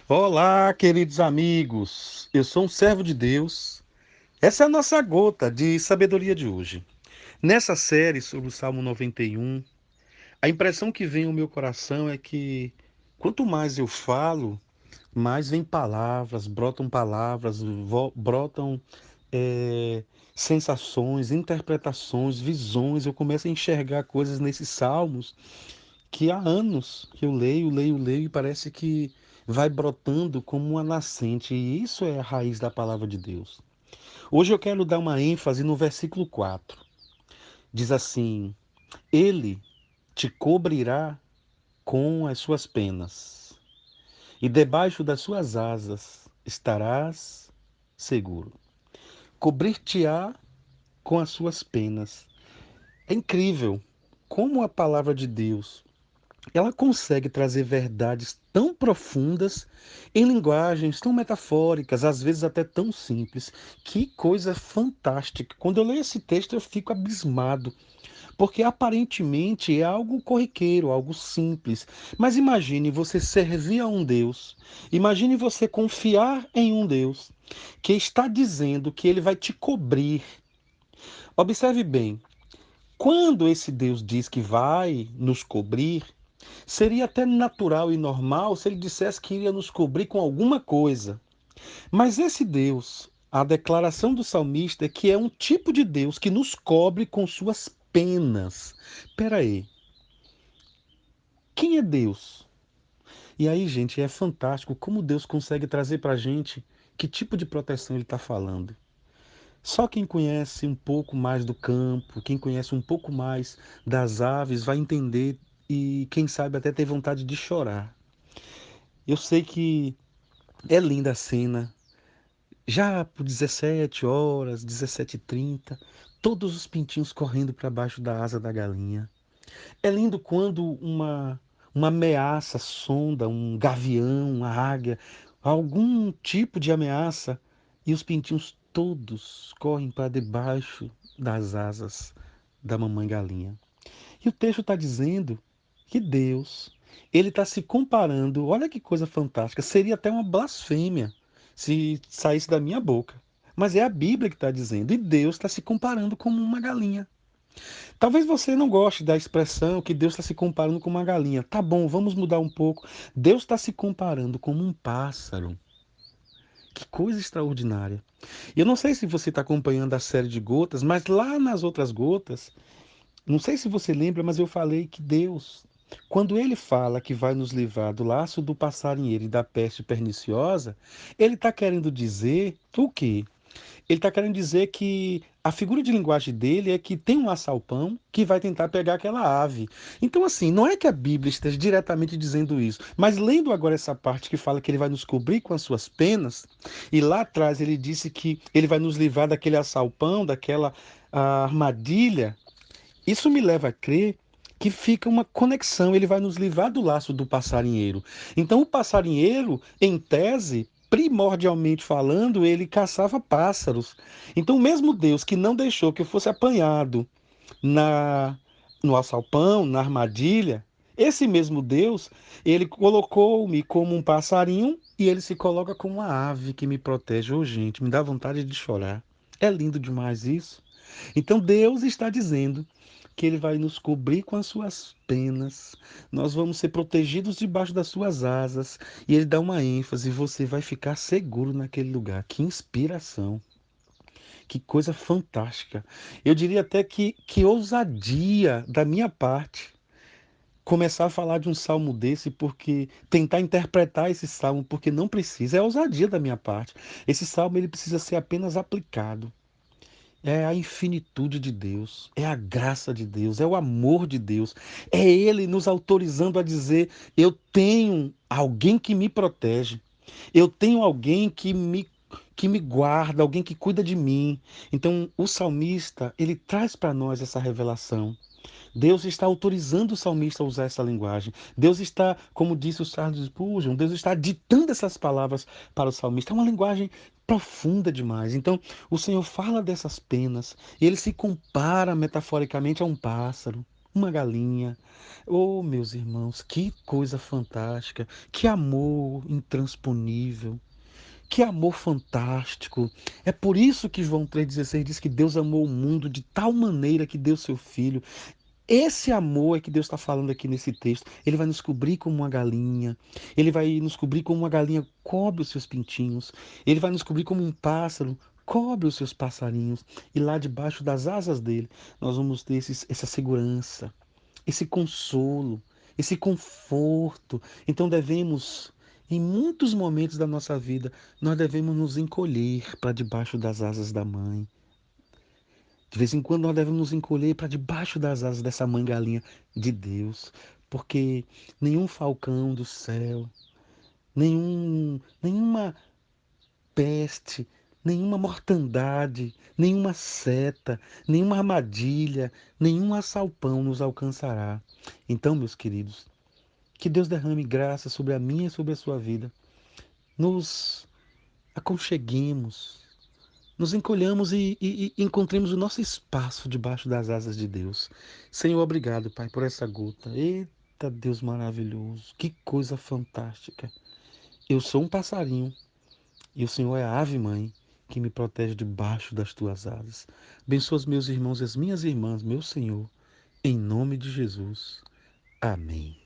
Olá, queridos amigos. Eu sou um servo de Deus. Essa é a nossa gota de sabedoria de hoje. Nessa série sobre o Salmo 91, a impressão que vem ao meu coração é que quanto mais eu falo, mais vem palavras, brotam eh, sensações, interpretações, visões. Eu começo a enxergar coisas nesses salmos que há anos que eu leio e parece que vai brotando como uma nascente, e isso é a raiz da palavra de Deus. Hoje eu quero dar uma ênfase no versículo 4. Diz assim: Ele te cobrirá com as suas penas, e debaixo das suas asas estarás seguro. Cobrir-te-á com as suas penas. É incrível como a palavra de Deus ela consegue trazer verdades tão profundas em linguagens tão metafóricas, às vezes até tão simples. Que coisa fantástica! Quando eu leio esse texto, eu fico abismado, porque aparentemente é algo corriqueiro, algo simples. Mas imagine você servir a um Deus, imagine você confiar em um Deus que está dizendo que ele vai te cobrir. Observe bem, quando esse Deus diz que vai nos cobrir, seria até natural e normal se ele dissesse que iria nos cobrir com alguma coisa. Mas esse Deus, a declaração do salmista é que é um tipo de Deus que nos cobre com suas penas. Espera aí, quem é Deus? E aí, gente, é fantástico como Deus consegue trazer para a gente que tipo de proteção ele está falando. Só quem conhece um pouco mais do campo, quem conhece um pouco mais das aves, vai entender e, quem sabe, até ter vontade de chorar. Eu sei que é linda a cena. Já por 17 horas, 17h30, todos os pintinhos correndo para baixo da asa da galinha. É lindo quando uma ameaça sonda, um gavião, uma águia, algum tipo de ameaça, e os pintinhos todos correm para debaixo das asas da mamãe galinha. E o texto está dizendo que Deus, ele está se comparando. Olha que coisa fantástica. Seria até uma blasfêmia se saísse da minha boca. Mas é a Bíblia que está dizendo. E Deus está se comparando como uma galinha. Talvez você não goste da expressão que Deus está se comparando com uma galinha. Tá bom, vamos mudar um pouco. Deus está se comparando como um pássaro. Que coisa extraordinária. E eu não sei se você está acompanhando a série de gotas, mas lá nas outras gotas, não sei se você lembra, mas eu falei que Deus, quando ele fala que vai nos livrar do laço do passarinheiro e da peste perniciosa, ele está querendo dizer o quê? Ele está querendo dizer que a figura de linguagem dele é que tem um assalpão que vai tentar pegar aquela ave. Então, assim, não é que a Bíblia esteja diretamente dizendo isso, mas lendo agora essa parte que fala que ele vai nos cobrir com as suas penas, e lá atrás ele disse que ele vai nos livrar daquele assalpão, daquela armadilha, isso me leva a crer que fica uma conexão, ele vai nos livrar do laço do passarinheiro. Então, o passarinheiro, em tese, primordialmente falando, ele caçava pássaros. Então, o mesmo Deus que não deixou que eu fosse apanhado na no alçapão, na armadilha, esse mesmo Deus, ele colocou-me como um passarinho e ele se coloca como uma ave que me protege. Ô, gente, me dá vontade de chorar. É lindo demais isso. Então Deus está dizendo que ele vai nos cobrir com as suas penas, nós vamos ser protegidos debaixo das suas asas, e ele dá uma ênfase, você vai ficar seguro naquele lugar. Que inspiração, que coisa fantástica. Eu diria até que ousadia da minha parte começar a falar de um salmo desse, porque tentar interpretar esse salmo, porque não precisa, é ousadia da minha parte. Esse salmo ele precisa ser apenas aplicado. É a infinitude de Deus, é a graça de Deus, é o amor de Deus, é Ele nos autorizando a dizer: eu tenho alguém que me protege, eu tenho alguém que me guarda, alguém que cuida de mim. Então, o salmista, ele traz para nós essa revelação. Deus está autorizando o salmista a usar essa linguagem. Deus está, como disse o Charles Spurgeon, Deus está ditando essas palavras para o salmista. É uma linguagem profunda demais. Então, o Senhor fala dessas penas, e ele se compara metaforicamente a um pássaro. uma galinha. Oh, meus irmãos, que coisa fantástica, que amor intransponível. Que amor fantástico. É por isso que João 3,16 diz que Deus amou o mundo de tal maneira que deu seu filho. Esse amor é que Deus está falando aqui nesse texto. Ele vai nos cobrir como uma galinha. Ele vai nos cobrir como uma galinha cobre os seus pintinhos. Ele vai nos cobrir como um pássaro cobre os seus passarinhos. E lá debaixo das asas dele, nós vamos ter essa segurança, esse consolo, esse conforto. Então devemos, em muitos momentos da nossa vida, nós devemos nos encolher para debaixo das asas da mãe. De vez em quando nós devemos nos encolher para debaixo das asas dessa mãe galinha de Deus, porque nenhum falcão do céu, nenhuma peste, nenhuma mortandade, nenhuma seta, nenhuma armadilha, nenhum assalpão nos alcançará. Então, meus queridos, que Deus derrame graça sobre a minha e sobre a sua vida. Nos aconcheguemos, nos encolhamos e encontremos o nosso espaço debaixo das asas de Deus. Senhor, obrigado, Pai, por essa gota. Eita, Deus maravilhoso, que coisa fantástica. Eu sou um passarinho e o Senhor é a ave-mãe que me protege debaixo das tuas asas. Abençoa os meus irmãos e as minhas irmãs, meu Senhor, em nome de Jesus. Amém.